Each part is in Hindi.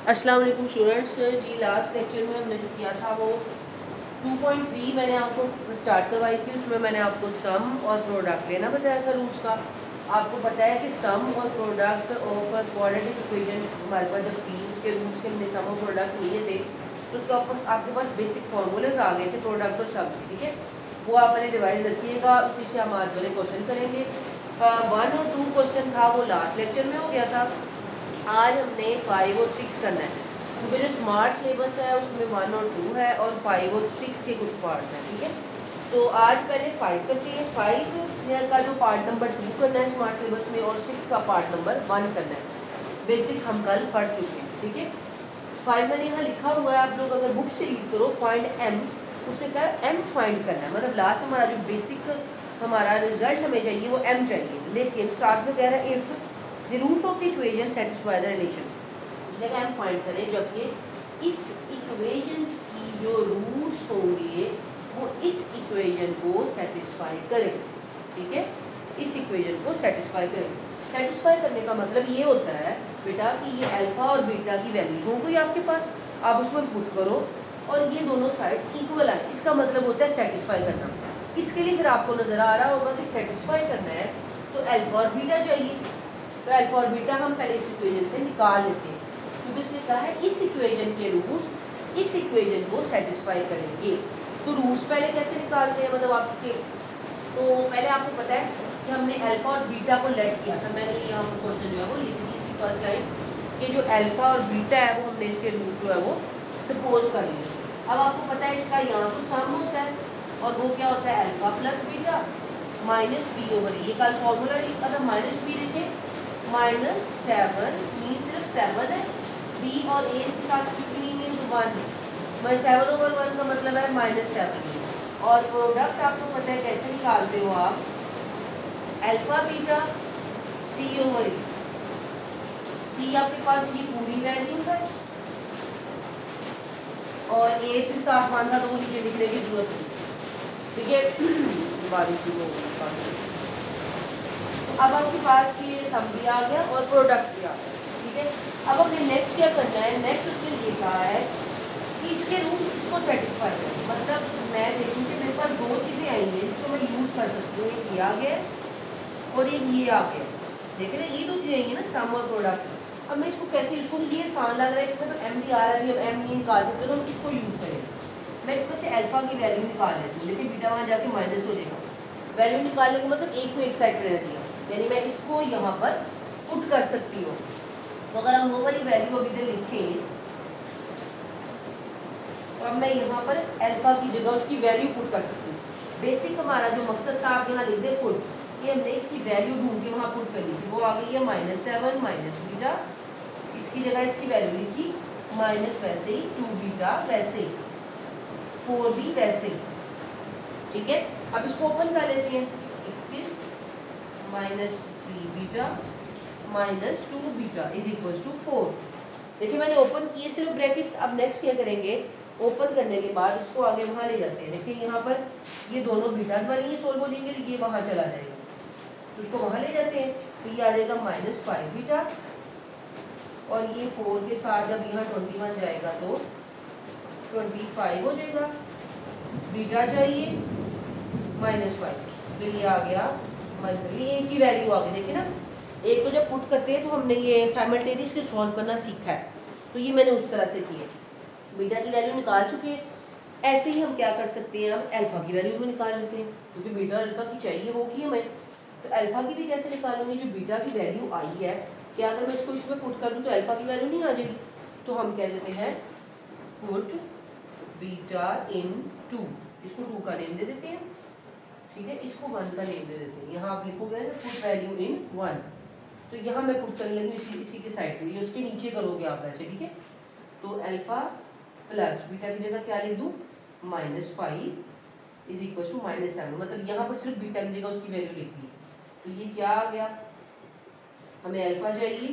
अस्सलाम वालेकुम स्टूडेंट्स जी। लास्ट लेक्चर में हमने जो किया था वो 2.3 मैंने आपको स्टार्ट करवाई थी। उसमें मैंने आपको सम और प्रोडक्ट लेना बताया था रूट्स का। आपको बताया कि सम और प्रोडक्ट ऑफ क्वाड्रेटिक इक्वेशन हमारे पास जब थी उसके रूट्स के हमने सम और प्रोडक्ट लिए थे तो उसके आपके पास बेसिक फार्मूलेज आ गए थे प्रोडक्ट और सम के, ठीक है। वो आप अपने डिवाइस रखिएगा, उसी से हम आज वाले क्वेश्चन करेंगे। 1 और 2 क्वेश्चन था वो लास्ट लेक्चर में हो गया था। आज हमने 5 और 6 करना है क्योंकि जो स्मार्ट सिलेबस है उसमें 1 और 2 है और 5 और 6 के कुछ पार्ट्स हैं, ठीक है। तो आज पहले 5 करते हैं। 5 का जो पार्ट नंबर 2 करना है स्मार्ट सिलेबस में और 6 का पार्ट नंबर 1 करना है। बेसिक हम कल पढ़ चुके हैं, ठीक है। 5 मैंने यहाँ लिखा हुआ है, आप लोग अगर बुक से रीड करो फाइंड एम, उसने कहा एम फाइंड करना है, मतलब लास्ट हमारा जो बेसिक हमारा रिजल्ट हमें चाहिए वो एम चाहिए, लेकिन साथ में कह रहा है if the roots of the equation satisfy the relation. जगह हम फाइंड करें जबकि इस इक्वेशन की जो रूट्स होंगे वो इस इक्वेशन को सेटिस्फाई करें, ठीक है। इस इक्वेशन को सेटिस्फाई करें। सेटिस्फाई करने का मतलब ये होता है बेटा कि ये अल्फा और बीटा की वैल्यूज होंगी आपके पास, आप उसमें पुट करो और ये दोनों साइड इक्वल आए, इसका मतलब होता है सेटिस्फाई करना। इसके लिए फिर आपको नज़र आ रहा होगा कि सेटिस्फाई करना है तो अल्फा और बीटा चाहिए। तो अल्फा और बीटा हम पहले इस इक्वेशन से निकाल लेते हैं क्योंकि उसने कहा है इस इक्वेशन के रूट्स इस इक्वेशन को सेटिस्फाई करेंगे। तो रूट्स पहले कैसे निकालते हैं, मतलब आप इसके, तो पहले आपको पता है कि हमने अल्फा और बीटा को लेट किया था। मैंने यहाँ पर क्वेश्चन जो है वो लिख दी इसकी फर्स्ट लाइन कि जो अल्फा और बीटा है वो हमने इसके रूट जो है वो सपोज कर लिए। अब आपको पता है इसका यहाँ तो सम होता है और वो क्या होता है alpha plus beta minus B over A. कल फॉर्मूला अगर माइनस बी लिखे -7 मीन सिर्फ 7 है, बी और ए इसके साथ कुछ भी नहीं मीन 1, मैं 7/1 का मतलब है -7। और प्रोडक्ट आपको पता है कैसे निकालते हो आप, अल्फा बीटा सी ओवर ए। सी आपके पास ये पूरी वैल्यू है और ए के साथ 1 था तो वो नीचे लिखने की जरूरत नहीं, ठीक है। बारिश शुरू हो गई। अब आपके पास ये सम भी आ गया और प्रोडक्ट भी आ गया, ठीक है। अब हमने नेक्स्ट क्या करना है, नेक्स्ट उसने ये कहा है कि इसके रूट्स इसको सेटिस्फाई करें। मतलब मैं देखूँ कि मेरे पास दो चीज़ें आएंगी जिसको मैं यूज़ कर सकती हूँ, एक ये आ गया और एक ये आ गया, देख रहे हैं ये दो चीज़ें आएंगी ना सम और प्रोडक्ट। अब मैं इसको कैसे यूज़ करूँ, ये आसान लग रहा है, इसमें तो एम डी आ रहा है, अब एम नहीं निकाल सकते तो हम किसको यूज़ करें। मैं इसमें से अल्फा की वैल्यू निकाल लेती हूँ, लेकिन बीटा वहाँ जाके माइनस हो जाएगा। वैल्यू निकालने का मतलब एक को एक साइड पर रह दिया, यानी मैं इसको यहाँ पर पुट कर सकती हूँ। तो अगर हम वो वाली वैल्यू अभी तक लिखें तो अब मैं यहाँ पर अल्फा की जगह उसकी वैल्यू पुट कर सकती हूँ। बेसिक हमारा जो मकसद था आप यहाँ लिख दे पुट, ये हमने इसकी वैल्यू ढूंढ के वहाँ पुट कर ली थी, वो आ गई है -7 माइनस बीटा। इसकी जगह इसकी वैल्यू लिखी माइनस वैसे ही 2 बीटा वैसे ही 4 भी वैसे ही, ठीक है। अब इसको ओपन कर लेते हैं, 21 -3 beta -2 beta is equal to 4। देखिए मैंने ओपन किए सिर्फ ब्रैकेट्स। अब नेक्स्ट क्या करेंगे, ओपन करने के बाद इसको आगे वहाँ ले जाते हैं। देखिए यहाँ पर ये दोनों बीटास बनेंगे, सोल्व हो जाएंगे, ये वहाँ चला जाएगा तो उसको वहाँ ले जाते हैं तो ये आ जाएगा -5 बीटा और ये 4 के साथ जब यहाँ 21 जाएगा तो 25 हो जाएगा। बीटा चाहिए -5 तो ये आ गया, मतलब ये एक की वैल्यू आ गई। देखिए ना, एक को जब पुट करते हैं तो हमने ये साइमल्टेनियसली सॉल्व करना सीखा है, तो ये मैंने उस तरह से किया। बीटा की वैल्यू निकाल चुके हैं, ऐसे ही हम क्या कर सकते हैं, हम अल्फा की वैल्यू भी निकाल लेते हैं क्योंकि बीटा अल्फा की चाहिए होगी हमें। तो अल्फा की भी कैसे निकालूंगी, जो बीटा की वैल्यू आई है क्या अगर मैं इसको इसमें पुट कर दूँ तो अल्फा की वैल्यू नहीं आ जाएगी। तो हम कह देते हैं पुट बीटा इन 2, इसको 2 का नेम दे देते हैं, ठीक है। इसको 1 का नेम दे देते हैं। यहाँ आप लिखोगे ना पुट वैल्यू इन 1, तो यहाँ मैं पुट करने लगी इसी के साइड पे, ये उसके नीचे करोगे आप ऐसे, ठीक है। तो अल्फा प्लस बीटा की जगह क्या लिख दूँ -5 इज इक्वल टू -7, मतलब यहाँ पर सिर्फ बीटा की जगह उसकी वैल्यू लिख दी। तो ये क्या आ गया, हमें अल्फा चाहिए,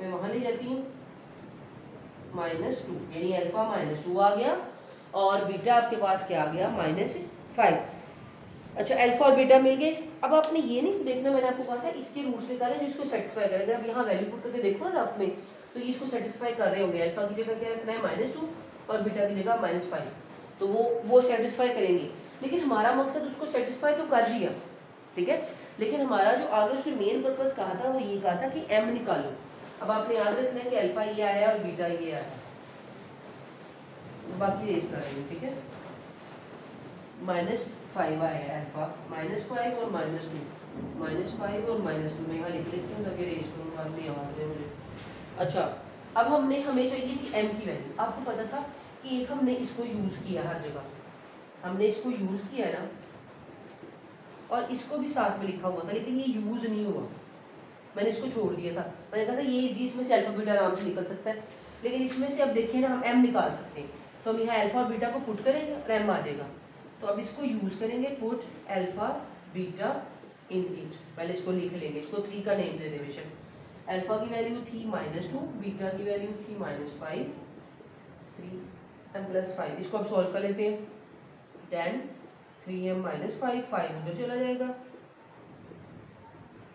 मैं वहाँ ले जाती हूँ -2, यानी अल्फा -2 आ गया और बीटा आपके पास क्या आ गया -5। अच्छा अल्फा और बीटा मिल गए। अब आपने ये नहीं देखना, मैंने आपको कहा था इसके रूट्स निकाले जिसको सेटिस्फाई करेगा। अब यहाँ वैल्यू पुट करके देखो ना रफ में, तो ये इसको सेटिस्फाई कर रहे होंगे। अल्फा की जगह क्या रखना है -2 और बीटा की जगह -5, तो वो सेटिस्फाई करेंगे। लेकिन हमारा मकसद उसको सेटिस्फाई तो कर दिया, ठीक है, लेकिन हमारा जो आगे उसमें मेन पर्पस कहा था वो ये कहा था कि m निकालो। अब आपने याद रखना है कि अल्फा ये आया और बीटा ये आया, बाकी रेस करेंगे, ठीक है। -5 आया अल्फा, -5 और -2, -5 और -2 मैं यहाँ लिख लेती हूँ ताकि रेस करूँ बाद में याद रहे मुझे। अच्छा, अब हमें चाहिए थी m की वैल्यू। आपको पता था कि एक हमने इसको यूज़ किया, हर जगह हमने इसको यूज़ किया ना, और इसको भी साथ में लिखा हुआ था, लेकिन ये यूज़ नहीं हुआ, मैंने इसको छोड़ दिया था। मैंने कहा था ये इसमें से अल्फा बीटा आराम से निकल सकता है, लेकिन इसमें से अब देखिए ना हम m निकाल सकते हैं, तो हम यहाँ अल्फा बीटा को पुट करेंगे और m आ जाएगा। तो अब इसको यूज़ करेंगे, put alpha beta in it. पहले इसको लिख लेंगे, इसको 3 का नेम दे दे बेशक। अल्फा की वैल्यू थी -2, बीटा की वैल्यू थी -5, 3m+5। इसको अब सॉल्व कर लेते हैं। 10 3m - 5 उधर चला जाएगा,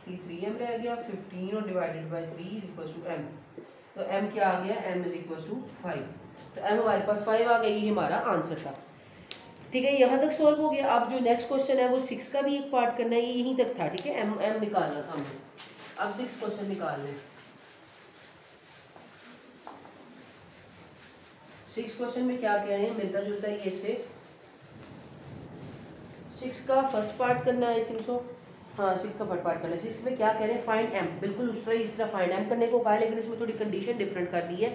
3m रह गया, 15 और डिवाइडेड बाई 3 = m। तो m क्या आ गया, m = 5। तो m हमारे पास 5 आ गया, ये हमारा आंसर था, ठीक है। यहाँ तक सॉल्व हो गया। अब जो नेक्स्ट क्वेश्चन है वो 6 का भी एक पार्ट करना है, ये यहीं तक था, ठीक है। m निकालना था हमें। अब 6 क्वेश्चन निकाल लें। 6 क्वेश्चन में क्या कह रहे हैं, मिलता जुलता है ये से। 6 का फर्स्ट पार्ट करना है, आई थिंक सो, हाँ 6 का फर्स्ट पार्ट करना है। 6 में क्या कह रहे हैं, फाइंड m। बिल्कुल उस तरह इस तरह फाइंड m करने को कहा है, लेकिन इसमें थोड़ी कंडीशन डिफरेंट कर दी है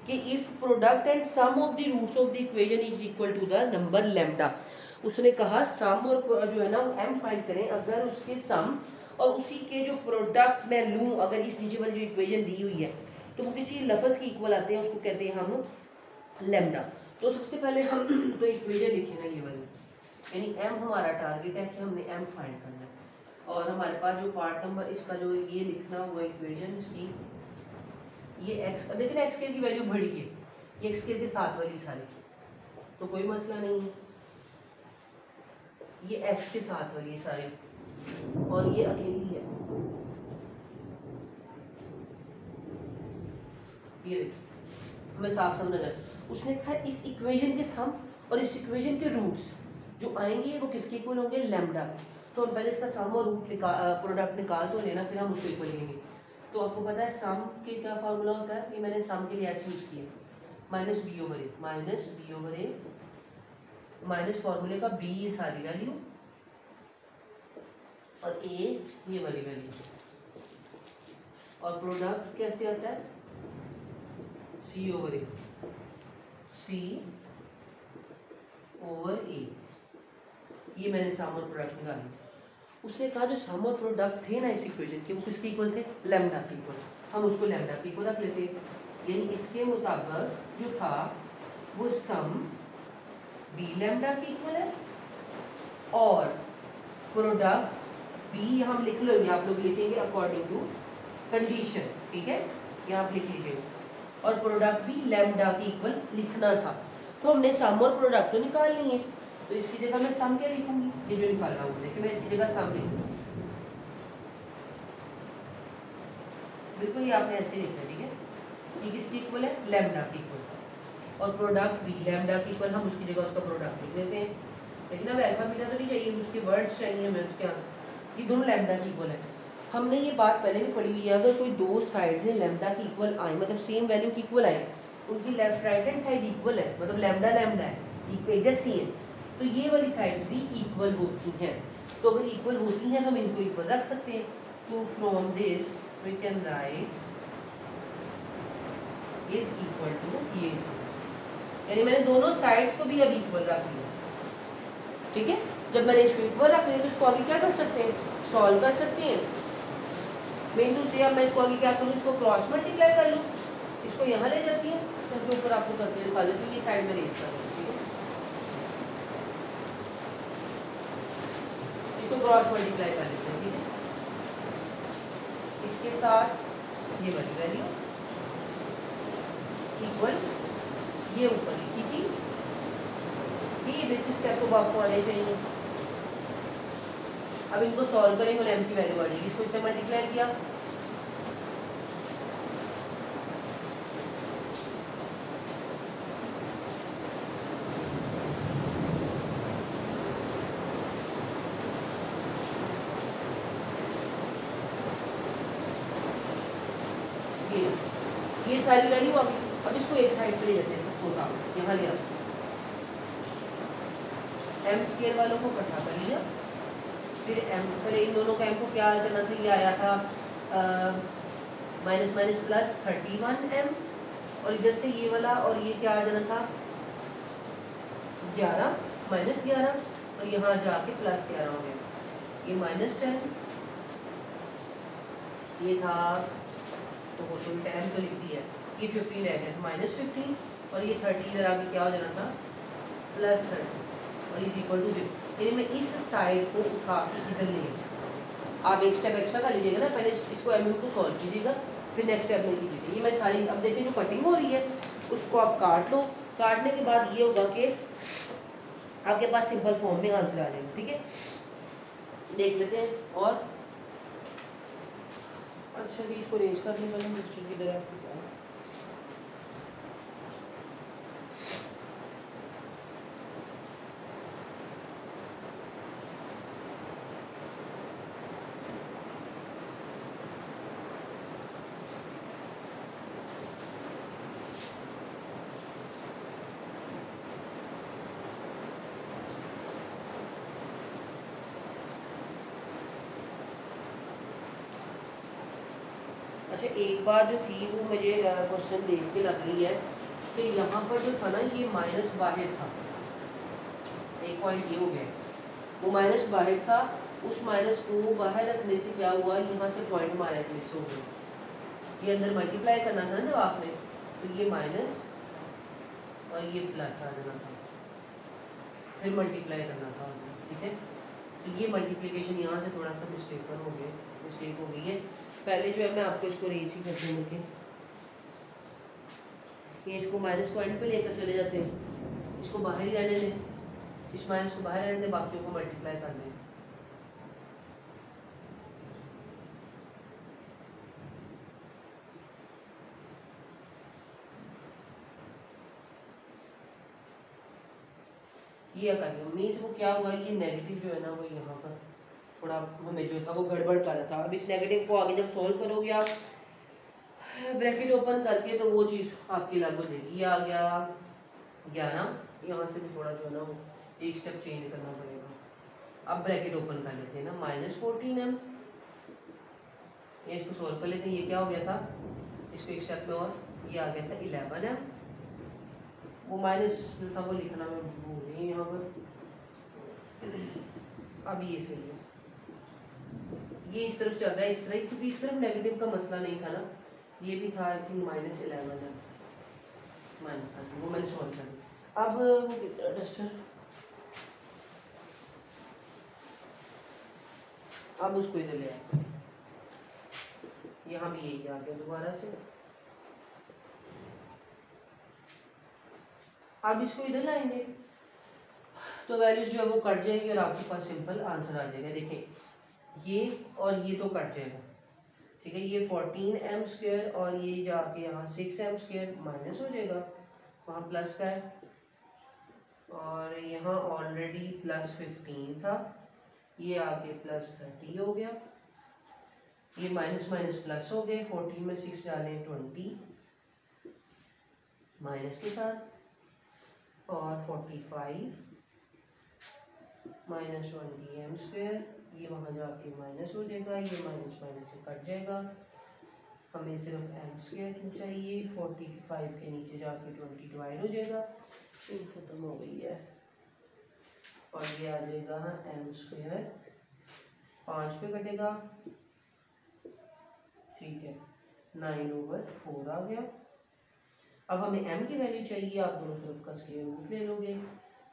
कि if product and sum of the roots of the equation is equal to the number lambda. उसने कहा सम और जो है ना m फाइंड करें, अगर उसके सम और उसी के जो प्रोडक्ट मैं लूँ, अगर इस नीचे वाली जो इक्वेशन दी हुई है तो वो किसी लफ्ज़ के इक्वल आते हैं, उसको कहते हैं हम लैम्डा। तो सबसे पहले हम तो इक्वेशन लिखे ना ये वाली, यानी m हमारा टारगेट है कि हमने m फाइंड करना है। और हमारे पास जो पार्ट नंबर इसका जो ये लिखना हुआ इक्वेशन की, ये x, देखिए ना x की वैल्यू बड़ी है, ये x के साथ वाली सारी, तो कोई मसला नहीं है, ये x के साथ वाली सारी और ये अकेली है। ये देखिए हमें साफ समझ आ जाए। उसने कहा इस इक्वेशन के सम और इस इक्वेशन के रूट्स जो आएंगे वो किसके इक्वल होंगे, लैम्डा। तो हम पहले इसका सम और रूट प्रोडक्ट निकाल तो लेना, फिर हम उसको इक्वल लेंगे। तो आपको पता है सम के क्या फार्मूला होता है, ये मैंने सम के लिए ऐसे यूज़ किया, -b/a, माइनस फार्मूले का b ये सारी वैल्यू और a ये वाली वैल्यू, और प्रोडक्ट कैसे आता है, c/a, c/a। ये मैंने सम और प्रोडक्ट निकाली। उसने कहा जो सम और प्रोडक्ट थे ना इस इक्वेशन के, वो किसके इक्वल थे, लैम्डा के इक्वल। हम उसको लैम्डा के इक्वल रख लेते हैं, यानी इसके मुताबिक जो था वो सम b लैम्डा के इक्वल है और प्रोडक्ट b हम लिख लेंगे, आप लोग लिखेंगे अकॉर्डिंग टू कंडीशन, ठीक है, यहाँ आप लिख लीजिए। और प्रोडक्ट भी लैम्डा के इक्वल लिखना था। तो हमने सम और प्रोडक्ट तो निकाल लिए, तो इसकी जगह मैं सम क्या लिखूंगी, ये जो निकाल रहा हूँ देखिए, मैं इसकी जगह सम लिखूंगी, बिल्कुल ये आपने ऐसे लिखा, ठीक है। ये किसके इक्वल है, लैम्डा के इक्वल, और प्रोडक्ट भी लैम्डा के इक्वल, हम उसकी जगह उसका प्रोडक्ट लिख देते हैं। लेकिन अब अल्फा बीटा तो नहीं चाहिए, उसके वर्ड्स चाहिए हमें उसके, ये दोनों लैम्डा के इक्वल है। हमने ये बात पहले भी पढ़ी हुई है, अगर कोई दो साइड्स हैं लैम्डा की इक्वल आए, मतलब सेम वैल्यू की इक्वल आए, उनकी left right hand side equal है, मतलब लैम्डा लैम्डा है, जैसी है, तो ये वाली साइड्स भी इक्वल होती हैं। तो अगर इक्वल होती हैं तो हम इनको इक्वल रख सकते हैं। तो from this we can write is equal to ये, यानी मैंने दोनों साइड्स को भी अब इक्वल रख लिया, ठीक है। जब मैंने इसको इक्वल रख लिया तो इसको आगे क्या कर सकते हैं, सॉल्व कर सकते हैं। मेन टू से अब मैं इसको आगे क्या करूँ, इसको क्रॉस मल्टीप्लाई कर लूँ, इसको यहाँ ले जाती हूँ, उसके ऊपर आपको करके दिखा देती हूँ, ये साइड में रेज कर दूँ, ठीक है। इसको क्रॉस मल्टीप्लाई कर लेते हैं, ठीक है, इसके साथ ये वाली वैल्यू इक्वल ये ऊपर लिखी थी, ये बेसिस स्टेप को आपको आने चाहिए। अब इनको सॉल्व करेंगे और m की वैल्यू आ जाएगी, इसको इससे मल्टीप्लाई किया ये सारी वैल्यू आ गई। अब इसको एक साइड पे ले जाते हैं सबको उठा, यहाँ ले आते एम स्केयर वालों को इकट्ठा कर लिया, फिर एम पहले इन दोनों का एम को क्या करना था, ये आया था माइनस माइनस प्लस 31m, और इधर से ये वाला और ये क्या आ जाना था 11 माइनस 11, और यहाँ जाके प्लस 11 हो गया, ये माइनस 10, ये था तो क्वेश्चन 10 तो लिख दिया, ये 15 रह गया माइनस 15, और ये 30 इधर आके क्या हो जाना था प्लस 30, और इज इक्वल टू 0। यानी मैं इस साइड को उठा के इधर ले, आप एक स्टेप एक्स्ट्रा कर लीजिएगा ना, पहले इसको एम को सॉल्व कीजिएगा, फिर नेक्स्ट स्टेप में कीजिएगा। ये मैं सारी अब देखिए जो कटिंग हो रही है उसको आप काट लो, काटने के बाद ये होगा कि आपके पास सिंपल फॉर्म में आंसर आ जाएगा। ठीक है, देख लेते हैं। और अच्छा जी, इसको रेंज करने वाले मिस्टर की तरह अच्छा, एक बार जो थी वो मुझे क्वेश्चन देख के लग रही है कि यहाँ पर जो था ना ये माइनस बाहर था, एक पॉइंट ये हो गया, वो माइनस बाहर था, उस माइनस को बाहर रखने से क्या हुआ, यहाँ से पॉइंट माइनस मिस हो गया, ये अंदर मल्टीप्लाई करना था ना जब आपने, तो ये माइनस और ये प्लस आ जाना था, फिर मल्टीप्लाई करना था। ठीक है, तो ये मल्टीप्लिकेशन यहाँ से थोड़ा सा मिस्टेक हो गई है। पहले जो है मैं आपको इसको रेस ही करते हैं, ये इसको माइनस पॉइंट पे लेकर चले जाते हैं, इसको बाहर ही रहने दें, इस माइनस को बाहर रहने दें, बाकियों को मल्टीप्लाई कर दें। ये करिए मीन्स वो क्या हुआ, ये नेगेटिव जो है ना वो यहाँ पर थोड़ा हमें जो था वो गड़बड़ कर रहा था। अब इस नेगेटिव को आगे जब सोल्व करोगे आप ब्रैकेट ओपन करके तो वो चीज़ आपकी अलग हो जाएगी। ये आ गया 11, यहाँ से भी थोड़ा जो है ना वो एक स्टेप चेंज करना पड़ेगा। अब ब्रैकेट ओपन कर लेते हैं ना, माइनस 14m, ये इसको सोल्व कर लेते हैं। ये क्या हो गया था, इसको एक स्टेप में और ये आ गया था 11m, वो माइनस जो था वो लिखना मैं भूल गई यहाँ पर। अब ये सही है, ये इस तरफ चल रहा है इस तरह, क्योंकि इस तरफ नेगेटिव का मसला नहीं था ना, ये भी था आई थिंक माइनस 11 है, माइनस वो मैंने सॉल्व कर दिया। अब वो डस्टर, अब उसको इधर ले आए, यहाँ भी यही आ गया दोबारा से, अब इसको इधर लाएंगे तो वैल्यूज जो है वो कट जाएगी और आपके पास सिंपल आंसर आ जाएगा। देखें ये और ये तो कट जाएगा, ठीक है, ये 14m² और ये जाके यहाँ 6m² माइनस हो जाएगा, वहाँ प्लस का है, और यहाँ ऑलरेडी प्लस 15 था, ये आके प्लस 30 हो गया, ये माइनस माइनस प्लस हो गए, 14 में 6 डालें 20 माइनस के साथ, और 45 माइनस 20m², ये वहाँ जाके माइनस हो जाएगा, ये माइनस माइनस से कट जाएगा, हमें सिर्फ m² चाहिए, 45 के नीचे जाके 20 डिवाइड हो जाएगा, ख़त्म हो गई है, और ये आ जाएगा m² 5 पे कटेगा, ठीक है, 9/4 आ गया। अब हमें m की वैल्यू चाहिए, आप दोनों तरफ का स्क्वायर रूट ले लोगे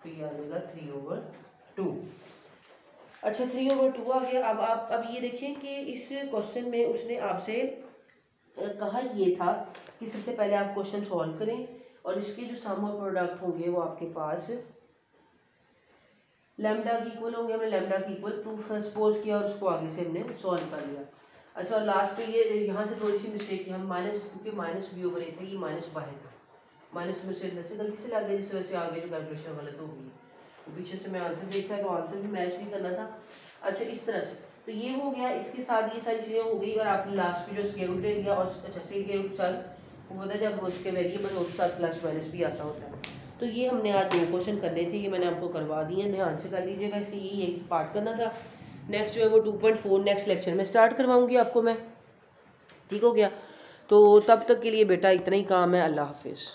तो ये आ जाएगा 3/2। अच्छा 3/2 आ गया। अब ये देखें कि इस क्वेश्चन में उसने आपसे कहा ये था कि सबसे पहले आप क्वेश्चन सॉल्व करें और इसके जो सम और प्रोडक्ट होंगे वो आपके पास लैम्डा की इक्वल होंगे। हमने लैम्डा की इक्वल प्रूफ सपोज किया और उसको आगे से हमने सॉल्व कर लिया। अच्छा, और लास्ट पे ये यहाँ से थोड़ी सी मिस्टेक की, हम माइनस, क्योंकि माइनस b ओवर a था, ये माइनस बाहर था, माइनस में से अंदर से गलती से लग गया, जिस वजह से आगे जो कैलकुलेशन गलत हो गई, तो पीछे से मैं आंसर देखा तो आंसर भी मैच नहीं करना था। अच्छा, इस तरह से तो ये हो गया, इसके साथ ये सारी चीज़ें हो गई और आपने लास्ट पे जो स्क्वायर रूट ले लिया और अच्छा स्क्वायर रूट चल वो होता है जब उसके वेरिएबल उसके साथ प्लस माइनस भी आता होता है। तो ये हमने आज 2 क्वेश्चन करने थे, ये मैंने आपको करवा दिए हैं, ध्यान से कर लीजिएगा, इसलिए यही एक पार्ट करना था। नेक्स्ट जो है वो 2.4 नेक्स्ट लेक्चर में स्टार्ट करवाऊँगी आपको मैं, ठीक हो गया। तो तब तक के लिए बेटा इतना ही काम है। अल्लाह हाफिज़।